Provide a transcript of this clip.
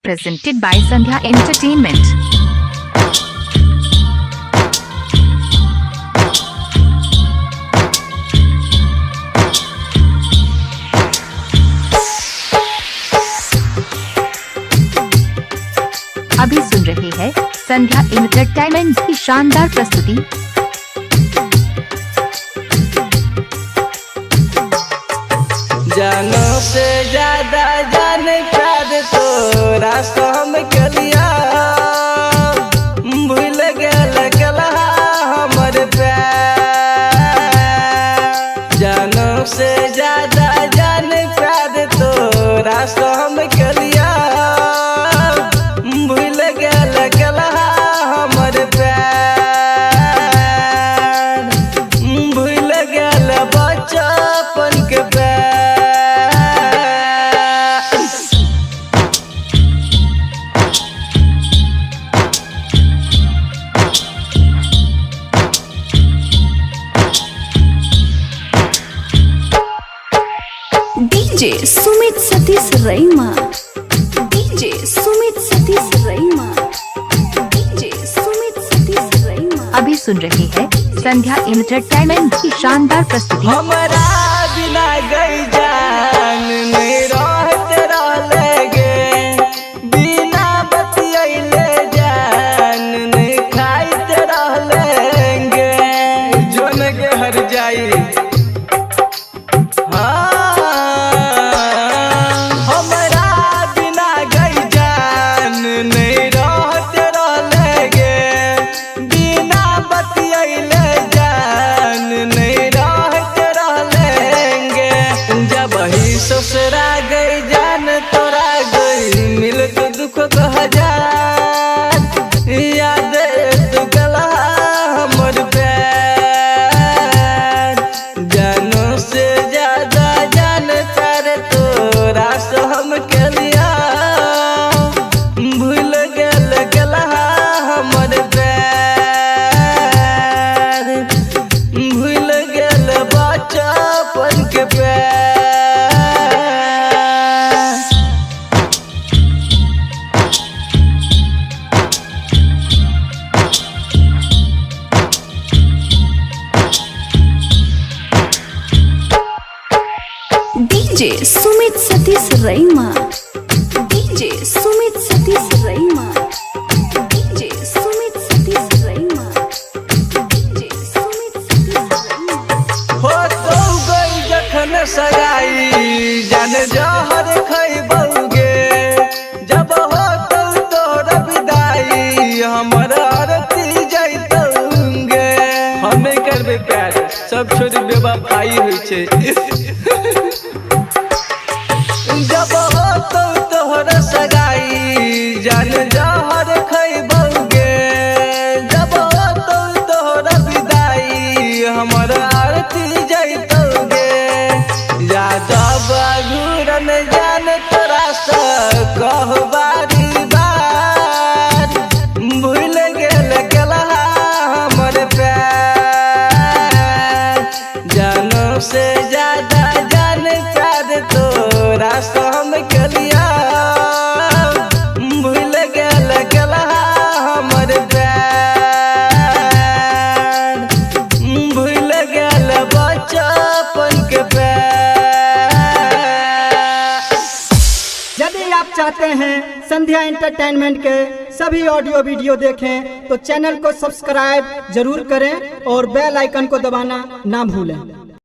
Presented by Sandhya Entertainment. अभी सुन रहे हैं संध्या एंटरटेनमेंट की शानदार प्रस्तुति। जानो से ज्यादा जाने प्यार तोरा से हम कलिया भूल गल हमर प्यार। जानो से ज्यादा जाने प्यार तोरा से हम कलिया भूल गल हमर प्यार। भूल गल बचपन के प्यार। DJ Sumit Satish रईमा, DJ Sumit Satish रईमा, DJ Sumit Satish रईमा। अभी सुन रहे हैं संध्या एंटरटेनमेंट की शानदार प्रस्तुति। हमरा बिना गई जान नहीं रहत रहले गे, बिना बतियले जान नहीं खाइत रहले गे। जोन के हर जाई ससुरा गई जान तोरा गई मिल तो दुख कह जान याद तू गला हमर प्यार। जानो से ज्यादा जान तारे तोरा से हम कलिया भूल गला हमर प्यार। भूल गल बचपन के प्यार। DJ Sumit Satish रईमा, DJ Sumit Satish रईमा, DJ Sumit Satish रईमा, DJ Sumit Satish रईमा। हो तो गई जखन सगाई जान जहर खैबौगे, जब हो तो तोर विदाई हमर आरती जैतौगे। हम नहीं करबे प्यार सब छोड़ बेवफाई होइ छै। जब हो तो तोहर सगाई जान जहर खैबौगे, जब हो तो तोहर विदाई हमर आरती जैतौगे। यादव घूरन जान तोरा से कहबारी बात भूल गल हमर प्यार। जानो से ज्यादा जान प्यार तोरा से हम कलिया भूल गल हमर प्यार। भूल गल बचपन के प्यार। यदि आप चाहते हैं संध्या एंटरटेनमेंट के सभी ऑडियो वीडियो देखें तो चैनल को सब्सक्राइब जरूर करें और बेल आइकन को दबाना ना भूलें।